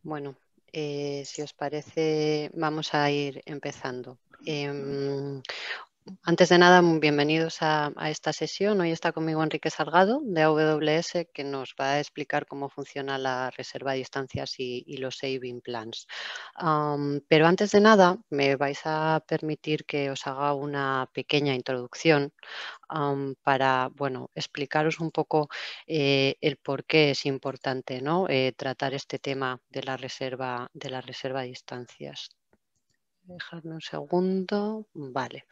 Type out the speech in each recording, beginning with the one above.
Bueno, si os parece, vamos a ir empezando. Antes de nada, bienvenidos a esta sesión. Hoy está conmigo Enrique Salgado de AWS, que nos va a explicar cómo funciona la reserva de distancias y los saving plans. Pero antes de nada, me vais a permitir que os haga una pequeña introducción para, bueno, explicaros un poco el por qué es importante, ¿no? Tratar este tema de la reserva de distancias. Dejadme un segundo. Vale.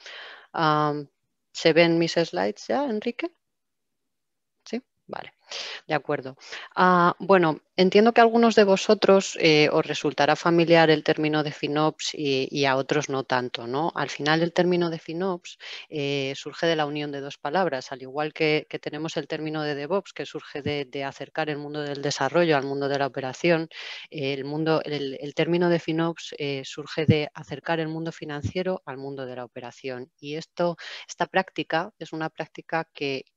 Am, ¿Se ven mis slides ya, Enrique? Sí, vale. De acuerdo. Bueno, entiendo que a algunos de vosotros os resultará familiar el término de FinOps y a otros no tanto, ¿no? Al final el término de FinOps surge de la unión de dos palabras, al igual que tenemos el término de DevOps, que surge de acercar el mundo del desarrollo al mundo de la operación. El término de FinOps surge de acercar el mundo financiero al mundo de la operación. Y esta práctica es una práctica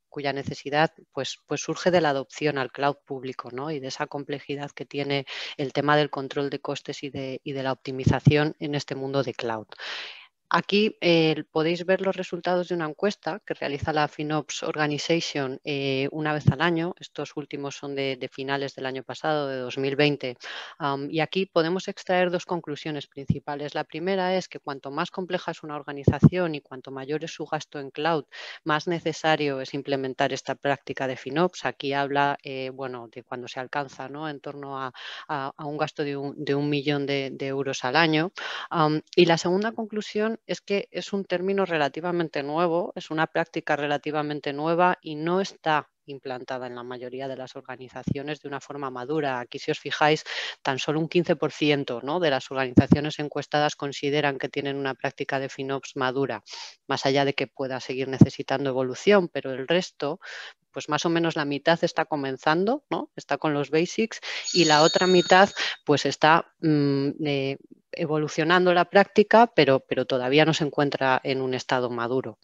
cuya necesidad pues surge de la adopción al cloud público, ¿no? Y de esa complejidad que tiene el tema del control de costes y de la optimización en este mundo de cloud. Aquí podéis ver los resultados de una encuesta que realiza la FinOps Organization una vez al año. Estos últimos son de finales del año pasado, de 2020. Y aquí podemos extraer dos conclusiones principales. La primera es que cuanto más compleja es una organización y cuanto mayor es su gasto en cloud, más necesario es implementar esta práctica de FinOps. Aquí habla bueno, de cuando se alcanza, ¿no? En torno a un gasto de 1 millón de euros al año. Y la segunda conclusión es que es un término relativamente nuevo, es una práctica relativamente nueva y no está implantada en la mayoría de las organizaciones de una forma madura. Aquí, si os fijáis, tan solo un 15%, ¿no?, de las organizaciones encuestadas consideran que tienen una práctica de FinOps madura, más allá de que pueda seguir necesitando evolución, pero el resto, pues más o menos la mitad está comenzando, ¿no? Está con los basics y la otra mitad pues está evolucionando la práctica, pero todavía no se encuentra en un estado maduro.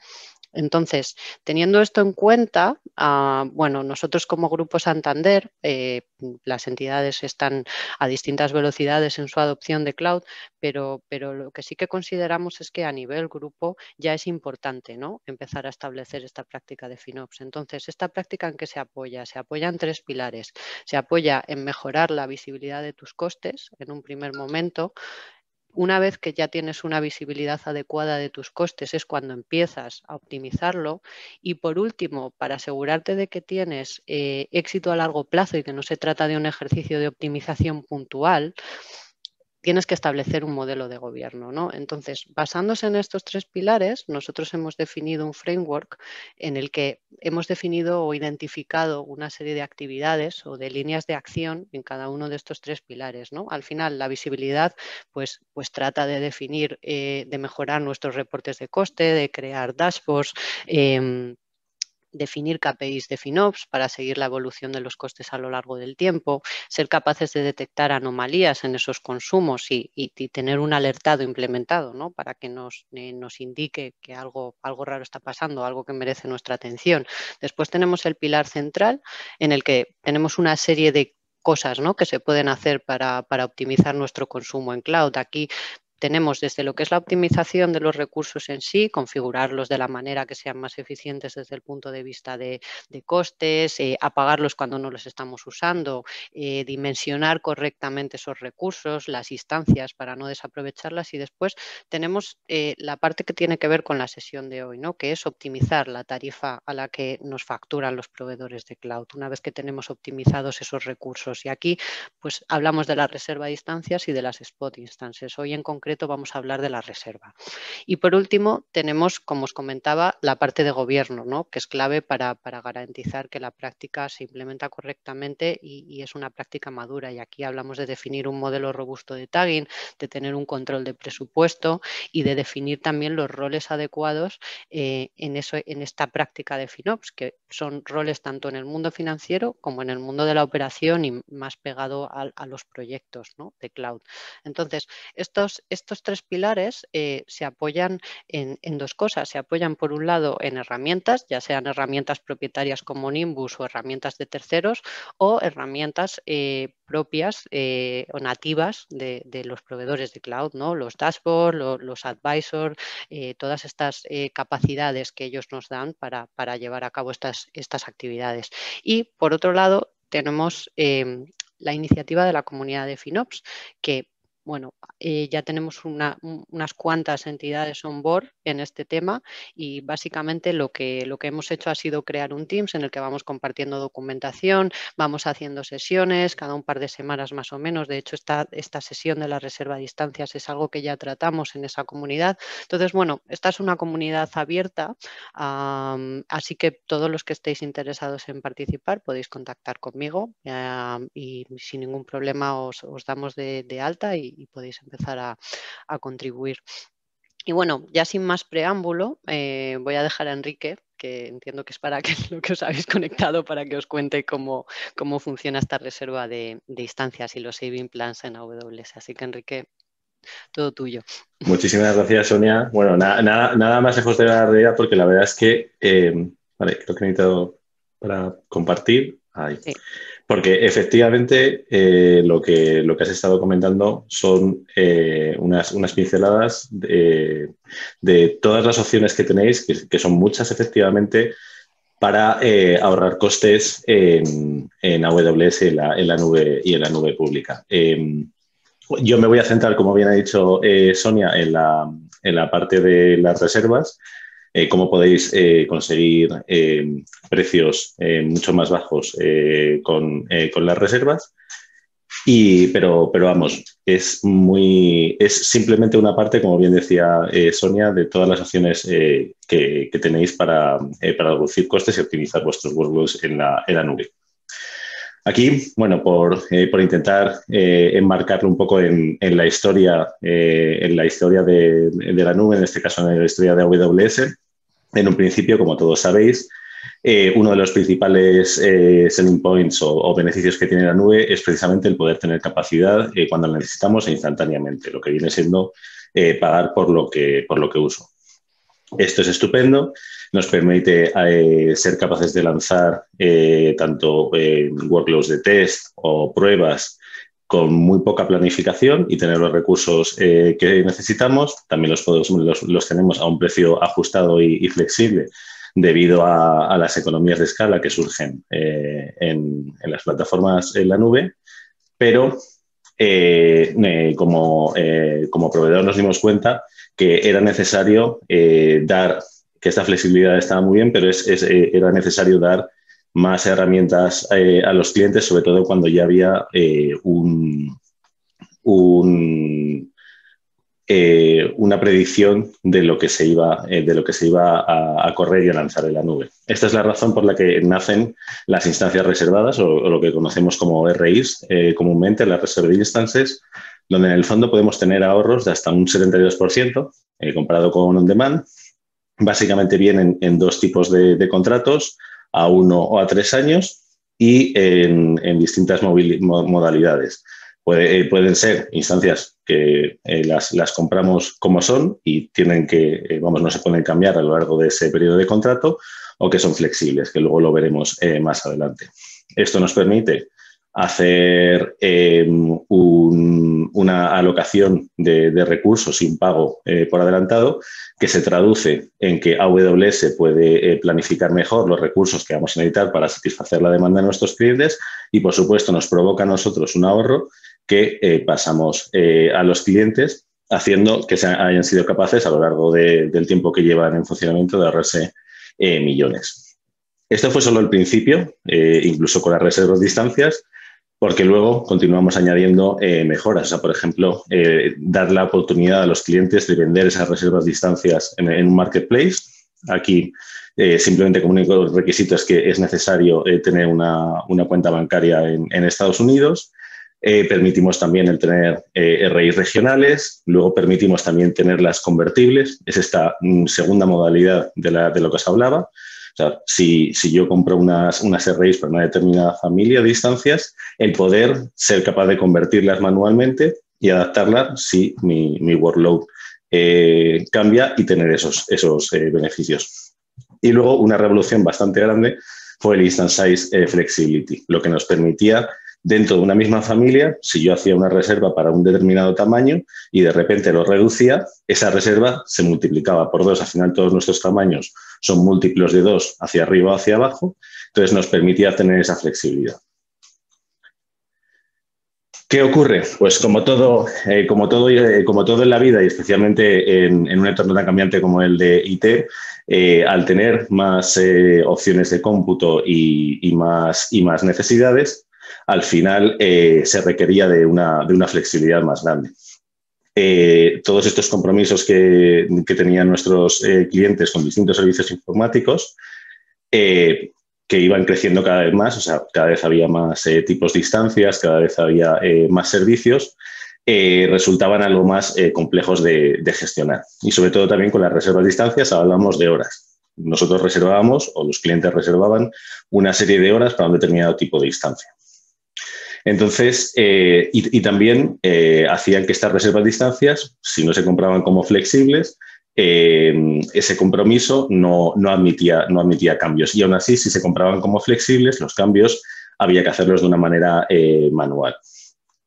Entonces, teniendo esto en cuenta, bueno, nosotros como Grupo Santander, las entidades están a distintas velocidades en su adopción de cloud, pero lo que sí que consideramos es que a nivel grupo ya es importante, ¿no?, empezar a establecer esta práctica de FinOps. Entonces, ¿esta práctica en qué se apoya? Se apoya en tres pilares. Se apoya en mejorar la visibilidad de tus costes en un primer momento. Una vez que ya tienes una visibilidad adecuada de tus costes es cuando empiezas a optimizarlo. Y por último, para asegurarte de que tienes éxito a largo plazo y que no se trata de un ejercicio de optimización puntual, tienes que establecer un modelo de gobierno, ¿no? Entonces, basándose en estos tres pilares, nosotros hemos definido un framework en el que hemos definido o identificado una serie de actividades o de líneas de acción en cada uno de estos tres pilares, ¿no? Al final, la visibilidad pues trata de definir, de mejorar nuestros reportes de coste, de crear dashboards, definir KPIs de FinOps para seguir la evolución de los costes a lo largo del tiempo, ser capaces de detectar anomalías en esos consumos y tener un alertado implementado, ¿no?, para que nos indique que algo raro está pasando, algo que merece nuestra atención. Después tenemos el pilar central, en el que tenemos una serie de cosas, ¿no?, que se pueden hacer para optimizar nuestro consumo en cloud. Aquí tenemos desde lo que es la optimización de los recursos en sí, configurarlos de la manera que sean más eficientes desde el punto de vista de costes, apagarlos cuando no los estamos usando, dimensionar correctamente esos recursos, las instancias para no desaprovecharlas. Y después tenemos la parte que tiene que ver con la sesión de hoy, ¿no?, que es optimizar la tarifa a la que nos facturan los proveedores de cloud, una vez que tenemos optimizados esos recursos. Y aquí pues hablamos de la reserva de instancias y de las spot instances. Hoy en concreto vamos a hablar de la reserva. Y por último, tenemos, como os comentaba, la parte de gobierno, ¿no?, que es clave para garantizar que la práctica se implementa correctamente y es una práctica madura. Y aquí hablamos de definir un modelo robusto de tagging, de tener un control de presupuesto y de definir también los roles adecuados en esta práctica de FinOps, que son roles tanto en el mundo financiero como en el mundo de la operación y más pegado a los proyectos, ¿no?, de cloud. Entonces, estos tres pilares se apoyan en dos cosas. Se apoyan, por un lado, en herramientas, ya sean herramientas propietarias como Nimbus o herramientas de terceros, o herramientas propias o nativas de los proveedores de cloud, ¿no? Los dashboards, los advisors, todas estas capacidades que ellos nos dan para llevar a cabo estas actividades. Y, por otro lado, tenemos la iniciativa de la comunidad de FinOps, que bueno, ya tenemos unas cuantas entidades on board en este tema y básicamente lo que hemos hecho ha sido crear un Teams en el que vamos compartiendo documentación, vamos haciendo sesiones cada un par de semanas más o menos. De hecho, esta sesión de la reserva a distancias es algo que ya tratamos en esa comunidad. Entonces, bueno, esta es una comunidad abierta, así que todos los que estéis interesados en participar podéis contactar conmigo y sin ningún problema os damos de alta y podéis empezar a contribuir. Y bueno, ya sin más preámbulo, voy a dejar a Enrique, que entiendo que es para lo que os habéis conectado, para que os cuente cómo funciona esta reserva de instancias y los saving plans en AWS. Así que, Enrique, todo tuyo. Muchísimas gracias, Sonia. Bueno, nada más lejos de la realidad, porque la verdad es que, vale, creo que necesito para compartir. Ahí. Sí. Porque efectivamente lo que has estado comentando son unas pinceladas de todas las opciones que tenéis, que son muchas efectivamente, para ahorrar costes en AWS, en la nube y en la nube pública. Yo me voy a centrar, como bien ha dicho Sonia, en la parte de las reservas. Cómo podéis conseguir precios mucho más bajos con las reservas. Pero vamos, es simplemente una parte, como bien decía Sonia, de todas las opciones que tenéis para reducir costes y optimizar vuestros workloads en la nube. Aquí, bueno, por intentar enmarcarlo un poco en la historia de la nube, en este caso en la historia de AWS. En un principio, como todos sabéis, uno de los principales selling points o beneficios que tiene la nube es precisamente el poder tener capacidad cuando la necesitamos e instantáneamente, lo que viene siendo pagar por lo que uso. Esto es estupendo, nos permite ser capaces de lanzar tanto workloads de test o pruebas con muy poca planificación y tener los recursos que necesitamos. También los tenemos a un precio ajustado y flexible debido a las economías de escala que surgen en las plataformas en la nube. Pero como proveedor nos dimos cuenta que era necesario dar, que esta flexibilidad estaba muy bien, pero era necesario dar más herramientas a los clientes, sobre todo cuando ya había una predicción de lo que se iba a correr y a lanzar en la nube. Esta es la razón por la que nacen las instancias reservadas o lo que conocemos como RIs, comúnmente las Reserved Instances, donde en el fondo podemos tener ahorros de hasta un 72% comparado con on-demand. Básicamente vienen en dos tipos de contratos, a 1 o a 3 años y en distintas modalidades. Pueden ser instancias que las compramos como son y tienen no se pueden cambiar a lo largo de ese periodo de contrato, o que son flexibles, que luego lo veremos más adelante. Esto nos permite hacer una alocación de recursos sin pago por adelantado, que se traduce en que AWS puede planificar mejor los recursos que vamos a necesitar para satisfacer la demanda de nuestros clientes y, por supuesto, nos provoca a nosotros un ahorro que pasamos a los clientes, haciendo que hayan sido capaces a lo largo del tiempo que llevan en funcionamiento de ahorrarse millones. Esto fue solo el principio, incluso con las reservas de instancias, porque luego continuamos añadiendo mejoras. O sea, por ejemplo, dar la oportunidad a los clientes de vender esas reservas de instancias en un marketplace. Aquí simplemente como único requisito es que es necesario tener una cuenta bancaria en Estados Unidos. Permitimos también el tener RIs regionales, luego permitimos también tenerlas convertibles. Es esta segunda modalidad de lo que os hablaba. O sea, si yo compro unas RIs para una determinada familia de instancias, el poder ser capaz de convertirlas manualmente y adaptarla si mi workload cambia y tener esos beneficios. Y luego una revolución bastante grande fue el Instant Size Flexibility, lo que nos permitía, dentro de una misma familia, si yo hacía una reserva para un determinado tamaño y de repente lo reducía, esa reserva se multiplicaba por 2. Al final todos nuestros tamaños son múltiplos de 2 hacia arriba o hacia abajo, entonces nos permitía tener esa flexibilidad. ¿Qué ocurre? Pues como todo en la vida y especialmente en un entorno tan cambiante como el de IT, al tener más opciones de cómputo y más necesidades, al final se requería de una flexibilidad más grande. Todos estos compromisos que tenían nuestros clientes con distintos servicios informáticos que iban creciendo cada vez más, o sea, cada vez había más tipos de instancias, cada vez había más servicios, resultaban algo más complejos de gestionar. Y sobre todo también con las reservas de instancias hablamos de horas. Nosotros reservábamos, o los clientes reservaban, una serie de horas para un determinado tipo de instancia. Entonces, y también hacían que estas reservas de instancias, si no se compraban como flexibles, ese compromiso no admitía cambios. Y aún así, si se compraban como flexibles, los cambios había que hacerlos de una manera manual.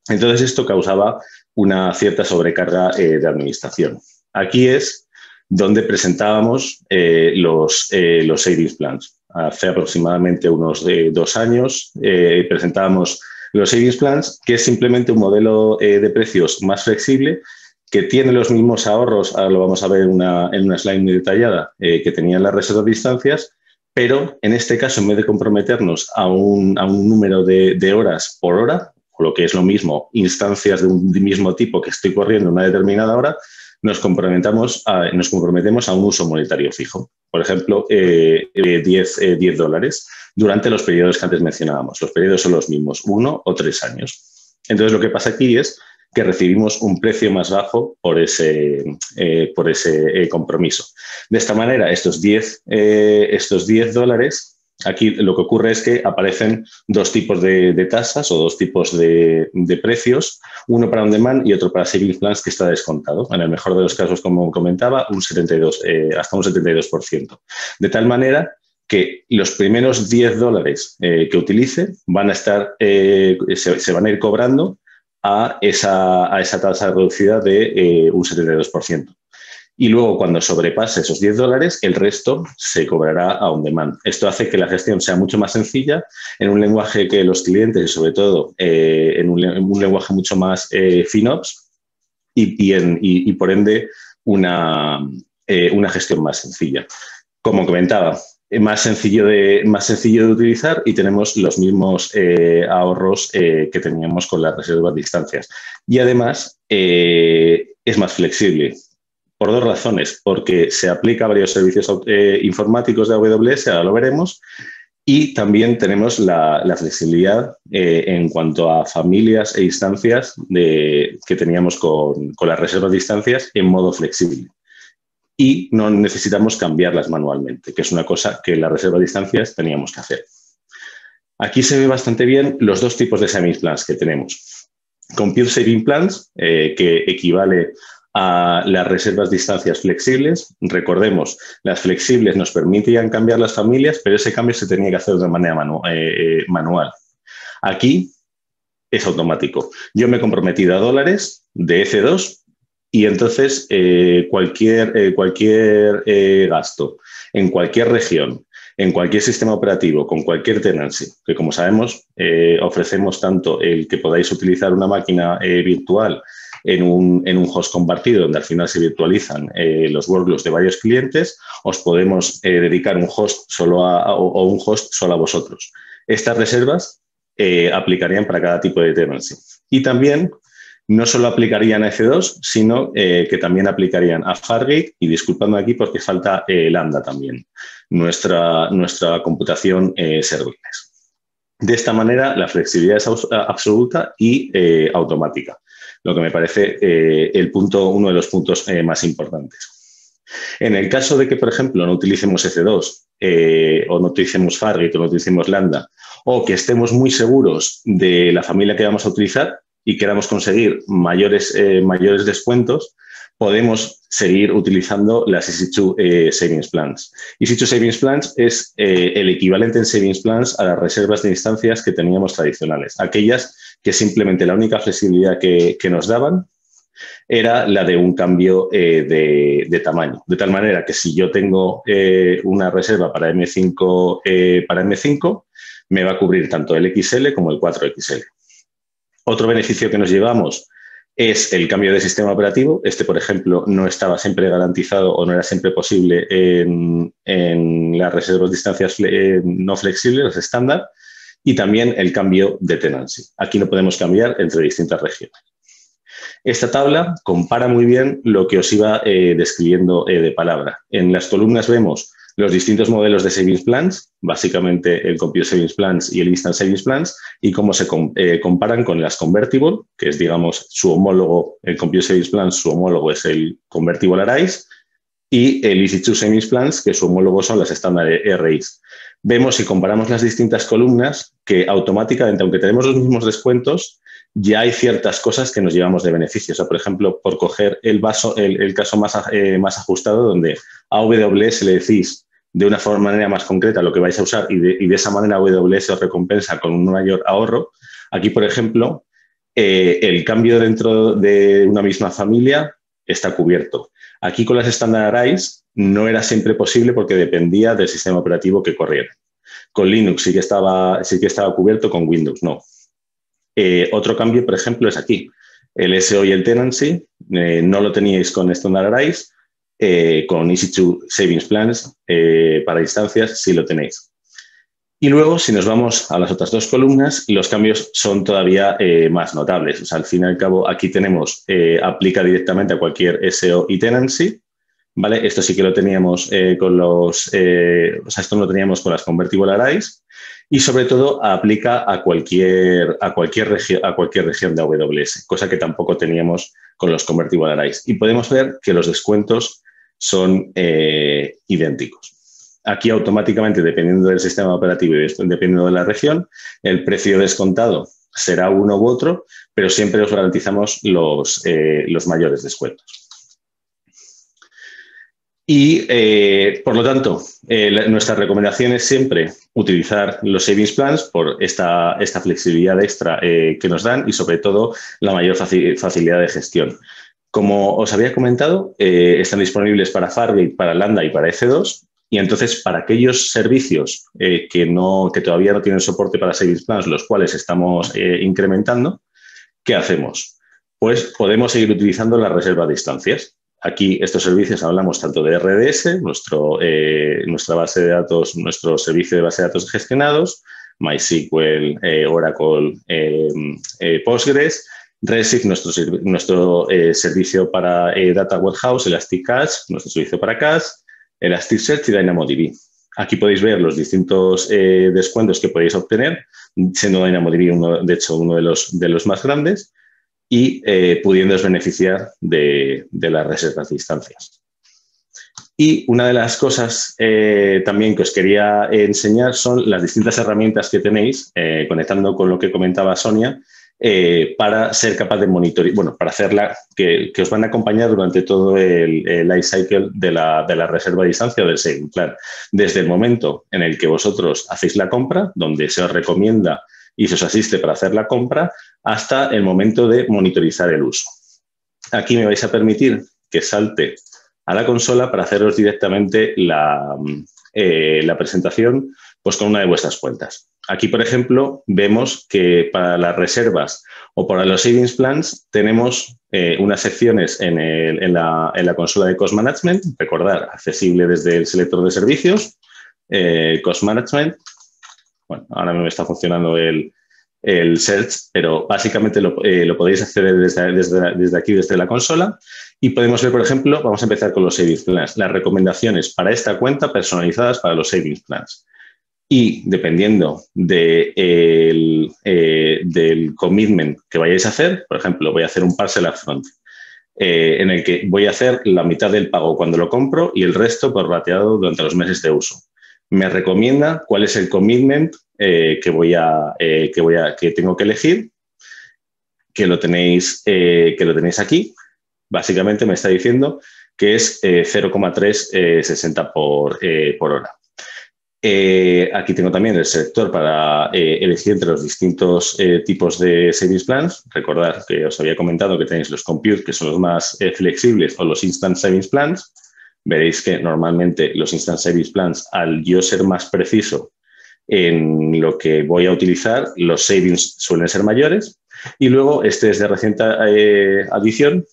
Entonces, esto causaba una cierta sobrecarga de administración. Aquí es donde presentábamos los savings plans. Hace aproximadamente unos 2 años presentábamos los savings plans, que es simplemente un modelo de precios más flexible que tiene los mismos ahorros, ahora lo vamos a ver en una slide muy detallada, que tenían las reservas de instancias, pero en este caso, en vez de comprometernos a un número de horas por hora, o lo que es lo mismo, instancias de un mismo tipo que estoy corriendo una determinada hora, nos comprometemos a un uso monetario fijo. Por ejemplo, $10 durante los periodos que antes mencionábamos. Los periodos son los mismos, 1 o 3 años. Entonces, lo que pasa aquí es que recibimos un precio más bajo por ese compromiso. De esta manera, estos $10, aquí lo que ocurre es que aparecen 2 tipos de tasas o 2 tipos de precios, uno para on demand y otro para savings plans, que está descontado. En el mejor de los casos, como comentaba, hasta un 72%. De tal manera que los primeros $10 que utilice van a estar, se van a ir cobrando a esa tasa reducida de un 72%. Y luego, cuando sobrepase esos $10, el resto se cobrará a on demand. Esto hace que la gestión sea mucho más sencilla, en un lenguaje que los clientes, y sobre todo en un lenguaje mucho más FinOps, y por ende una gestión más sencilla. Como comentaba, más sencillo de utilizar y tenemos los mismos ahorros que teníamos con las reservas de instancias. Y además es más flexible. Por 2 razones, porque se aplica a varios servicios informáticos de AWS, ahora lo veremos, y también tenemos la flexibilidad en cuanto a familias e instancias que teníamos con las reservas de instancias en modo flexible. Y no necesitamos cambiarlas manualmente, que es una cosa que en la reserva de instancias teníamos que hacer. Aquí se ve bastante bien los 2 tipos de savings plans que tenemos. Compute Saving Plans, que equivale a las reservas de instancias flexibles. Recordemos, las flexibles nos permitían cambiar las familias, pero ese cambio se tenía que hacer de manera manual. Aquí es automático. Yo me he comprometido a $, de EC2, y entonces cualquier gasto en cualquier región, en cualquier sistema operativo, con cualquier tenancy, que como sabemos ofrecemos tanto el que podáis utilizar una máquina virtual en un host compartido, donde al final se virtualizan los workloads de varios clientes, os podemos dedicar un host o un host solo a vosotros. Estas reservas aplicarían para cada tipo de tenancy. Y también no solo aplicarían a EC2, sino que también aplicarían a Fargate, y disculpadme aquí porque falta Lambda también, nuestra computación serverless. De esta manera, la flexibilidad es absoluta y automática, lo que me parece uno de los puntos más importantes. En el caso de que, por ejemplo, no utilicemos EC2 o no utilicemos Fargate o no utilicemos Lambda, o que estemos muy seguros de la familia que vamos a utilizar, y queramos conseguir mayores descuentos, podemos seguir utilizando las Easy2 Savings Plans. Easy2 Savings Plans es el equivalente en Savings Plans a las reservas de instancias que teníamos tradicionales, aquellas que simplemente la única flexibilidad que nos daban era la de un cambio de tamaño. De tal manera que si yo tengo una reserva para M5, me va a cubrir tanto el XL como el 4XL. Otro beneficio que nos llevamos es el cambio de sistema operativo. Este, por ejemplo, no estaba siempre garantizado o no era siempre posible en las reservas de instancias no flexibles, las estándar, y también el cambio de tenancy. Aquí no podemos cambiar entre distintas regiones. Esta tabla compara muy bien lo que os iba describiendo de palabra. En las columnas vemos los distintos modelos de Savings Plans, básicamente el Compute Savings Plans y el Instant Savings Plans, y cómo se comparan con las Convertible, que es, digamos, su homólogo, el Compute Savings Plans, su homólogo es el Convertible Arise, y el Easy2 Savings Plans, que su homólogo son las estándar RIs. Vemos, si comparamos las distintas columnas, que automáticamente, aunque tenemos los mismos descuentos, ya hay ciertas cosas que nos llevamos de beneficio. O sea, por ejemplo, por coger el caso más ajustado, donde a AWS le decís de una manera más concreta lo que vais a usar y de esa manera AWS os recompensa con un mayor ahorro. Aquí, por ejemplo, el cambio dentro de una misma familia está cubierto. Aquí con las Standard Arise no era siempre posible porque dependía del sistema operativo que corriera. Con Linux sí que estaba cubierto, con Windows no. Otro cambio, por ejemplo, es aquí. El SO y el Tenancy no lo teníais con Standard Arise, con Easy2 Savings Plans para instancias sí lo tenéis. Y luego, si nos vamos a las otras dos columnas, los cambios son todavía más notables. O sea, al fin y al cabo, aquí tenemos, aplica directamente a cualquier SO y Tenancy, ¿vale? Esto sí que lo teníamos con esto no lo teníamos con las Convertible Arise. Y sobre todo aplica a cualquier región de AWS, cosa que tampoco teníamos con los Convertible Arise. Y podemos ver que los descuentos son idénticos. Aquí automáticamente, dependiendo del sistema operativo y dependiendo de la región, el precio descontado será uno u otro, pero siempre os garantizamos los mayores descuentos. Y, por lo tanto, nuestra recomendación es siempre utilizar los Savings Plans por esta flexibilidad extra que nos dan y, sobre todo, la mayor facilidad de gestión. Como os había comentado, están disponibles para Fargate, para Lambda y para EC2. Y entonces, para aquellos servicios que todavía no tienen soporte para Savings Plans, los cuales estamos incrementando, ¿qué hacemos? Pues podemos seguir utilizando la reserva de instancias. Aquí, estos servicios, hablamos tanto de RDS, nuestra base de datos, nuestro servicio de base de datos gestionados, MySQL, Oracle, Postgres, Redshift, nuestro servicio para Data Warehouse, Elastic Cache, nuestro servicio para Cache, Elasticsearch y DynamoDB. Aquí podéis ver los distintos descuentos que podéis obtener, siendo DynamoDB, de hecho, uno de los más grandes, y pudiéndoos beneficiar de las reservas de instancias. Y una de las cosas también que os quería enseñar son las distintas herramientas que tenéis, conectando con lo que comentaba Sonia, para ser capaz de monitorear, bueno, para hacerla, que os van a acompañar durante todo el life cycle de la reserva de distancia o del saving plan. Desde el momento en el que vosotros hacéis la compra, donde se os recomienda y se os asiste para hacer la compra, hasta el momento de monitorizar el uso. Aquí me vais a permitir que salte a la consola para haceros directamente la presentación pues con una de vuestras cuentas. Aquí, por ejemplo, vemos que para las reservas o para los savings plans tenemos unas secciones en la consola de Cost Management, recordar, accesible desde el selector de servicios, Cost Management. Bueno, ahora no me está funcionando el search, pero básicamente lo podéis acceder desde aquí, desde la consola. Y podemos ver, por ejemplo, vamos a empezar con los savings plans, las recomendaciones para esta cuenta personalizadas para los savings plans. Y dependiendo del commitment que vayáis a hacer, por ejemplo, voy a hacer un parcel upfront, en el que voy a hacer la mitad del pago cuando lo compro y el resto por rateado durante los meses de uso. Me recomienda cuál es el commitment que tengo que elegir, que lo tenéis aquí. Básicamente me está diciendo que es 0,360 por hora. Aquí tengo también el selector para elegir entre los distintos tipos de savings plans. Recordad que os había comentado que tenéis los compute, que son los más flexibles, o los instant savings plans. Veréis que normalmente los instant savings plans, al yo ser más preciso en lo que voy a utilizar, los savings suelen ser mayores. Y luego, este es de reciente adición,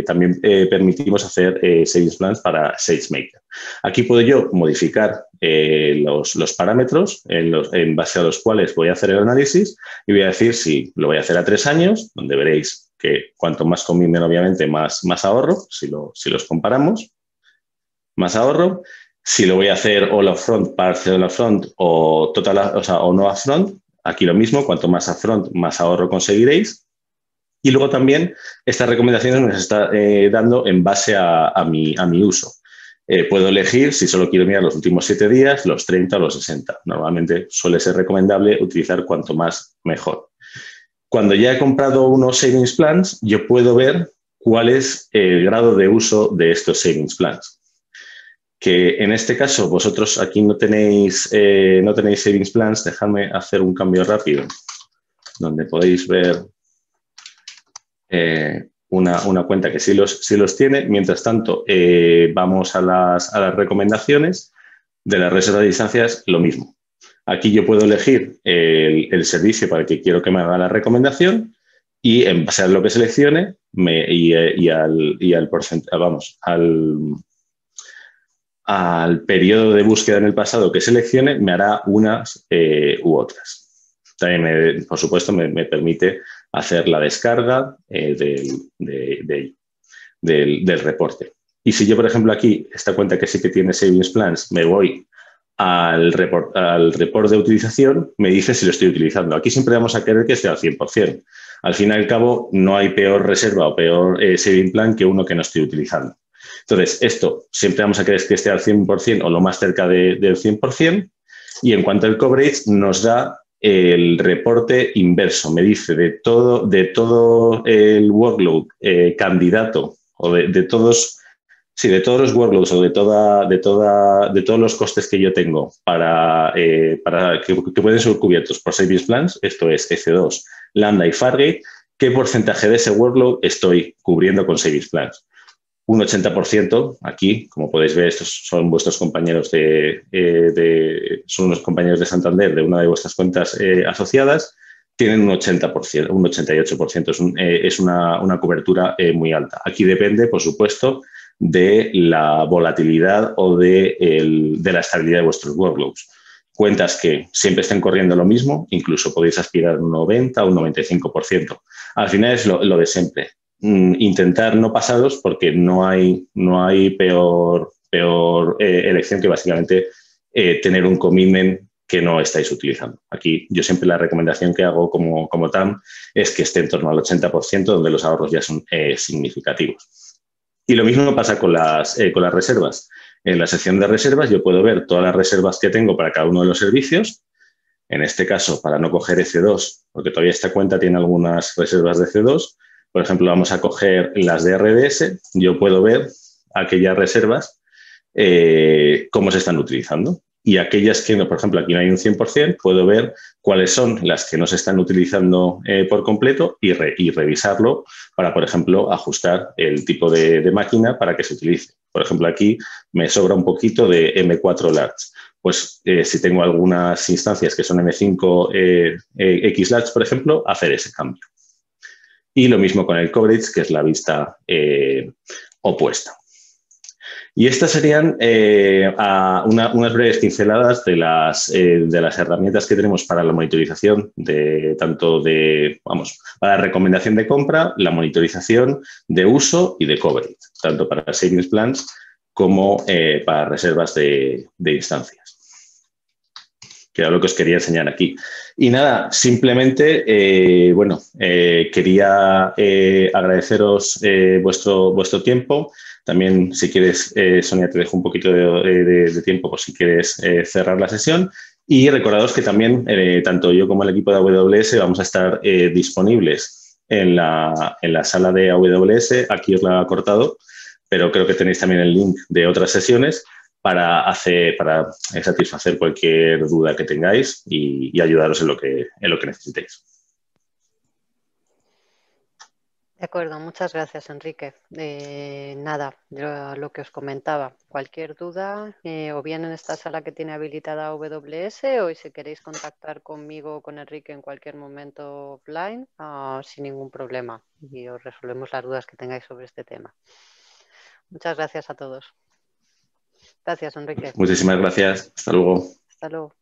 también permitimos hacer savings plans para SageMaker. Aquí puedo yo modificar los parámetros en base a los cuales voy a hacer el análisis y voy a decir si lo voy a hacer a 3 años, donde veréis que cuanto más combinen, obviamente, más ahorro, si los comparamos, más ahorro. Si lo voy a hacer all upfront, partial upfront o total, o no upfront, aquí lo mismo, cuanto más upfront, más ahorro conseguiréis. Y luego también estas recomendaciones nos está dando en base a mi uso. Puedo elegir si solo quiero mirar los últimos 7 días, los 30 o los 60. Normalmente suele ser recomendable utilizar cuanto más mejor. Cuando ya he comprado unos savings plans, yo puedo ver cuál es el grado de uso de estos savings plans. Que en este caso vosotros aquí no tenéis savings plans. Dejadme hacer un cambio rápido donde podéis ver una cuenta que sí los tiene. Mientras tanto, vamos a las recomendaciones de la reserva de distancias, lo mismo. Aquí yo puedo elegir el servicio para el que quiero que me haga la recomendación y en base a lo que seleccione al porcentaje, al periodo de búsqueda en el pasado que seleccione, me hará unas u otras. También, por supuesto, me permite hacer la descarga del reporte. Y si yo, por ejemplo, aquí, esta cuenta que sí que tiene Savings Plans, me voy al report de utilización, me dice si lo estoy utilizando. Aquí siempre vamos a querer que esté al 100%. Al fin y al cabo, no hay peor reserva o peor Saving Plan que uno que no estoy utilizando. Entonces, esto siempre vamos a querer que esté al 100% o lo más cerca del 100%. Y en cuanto al coverage, nos da el reporte inverso. Me dice de todo el workload candidato o de todos los workloads o de todos los costes que yo tengo para que pueden ser cubiertos por Savings Plans, esto es EC2, Lambda y Fargate, ¿qué porcentaje de ese workload estoy cubriendo con Savings Plans? Un 80%, aquí, como podéis ver, estos son vuestros compañeros son unos compañeros de Santander de una de vuestras cuentas asociadas, tienen un 80%, un 88%, es una cobertura muy alta. Aquí depende, por supuesto, de la volatilidad o de la estabilidad de vuestros workloads. Cuentas que siempre estén corriendo lo mismo, incluso podéis aspirar a un 90 o un 95%. Al final es lo de siempre. Intentar no pasaros porque no hay peor elección que básicamente tener un commitment que no estáis utilizando. Aquí yo siempre la recomendación que hago como TAM es que esté en torno al 80%, donde los ahorros ya son significativos. Y lo mismo pasa con las reservas. En la sección de reservas yo puedo ver todas las reservas que tengo para cada uno de los servicios. En este caso, para no coger EC2, porque todavía esta cuenta tiene algunas reservas de EC2, por ejemplo, vamos a coger las de RDS, yo puedo ver aquellas reservas, cómo se están utilizando. Y aquellas que, por ejemplo, aquí no hay un 100%, puedo ver cuáles son las que no se están utilizando por completo y revisarlo para, por ejemplo, ajustar el tipo de máquina para que se utilice. Por ejemplo, aquí me sobra un poquito de M4 Large. Pues si tengo algunas instancias que son M5 X Large, por ejemplo, hacer ese cambio. Y lo mismo con el coverage, que es la vista opuesta. Y estas serían unas breves pinceladas de las herramientas que tenemos para la monitorización para la recomendación de compra, la monitorización de uso y de coverage, tanto para savings plans como para reservas de instancias, que era lo que os quería enseñar aquí. Y nada, simplemente, quería agradeceros vuestro tiempo. También, si quieres, Sonia, te dejo un poquito de tiempo por si quieres cerrar la sesión. Y recordaros que también, tanto yo como el equipo de AWS, vamos a estar disponibles en la sala de AWS. Aquí os la he cortado, pero creo que tenéis también el link de otras sesiones para satisfacer cualquier duda que tengáis y ayudaros en lo que necesitéis. De acuerdo, muchas gracias, Enrique. Nada, lo que os comentaba, cualquier duda, o bien en esta sala que tiene habilitada AWS, o si queréis contactar conmigo o con Enrique en cualquier momento offline, sin ningún problema, y os resolvemos las dudas que tengáis sobre este tema. Muchas gracias a todos. Gracias, Enrique. Muchísimas gracias. Hasta luego. Hasta luego.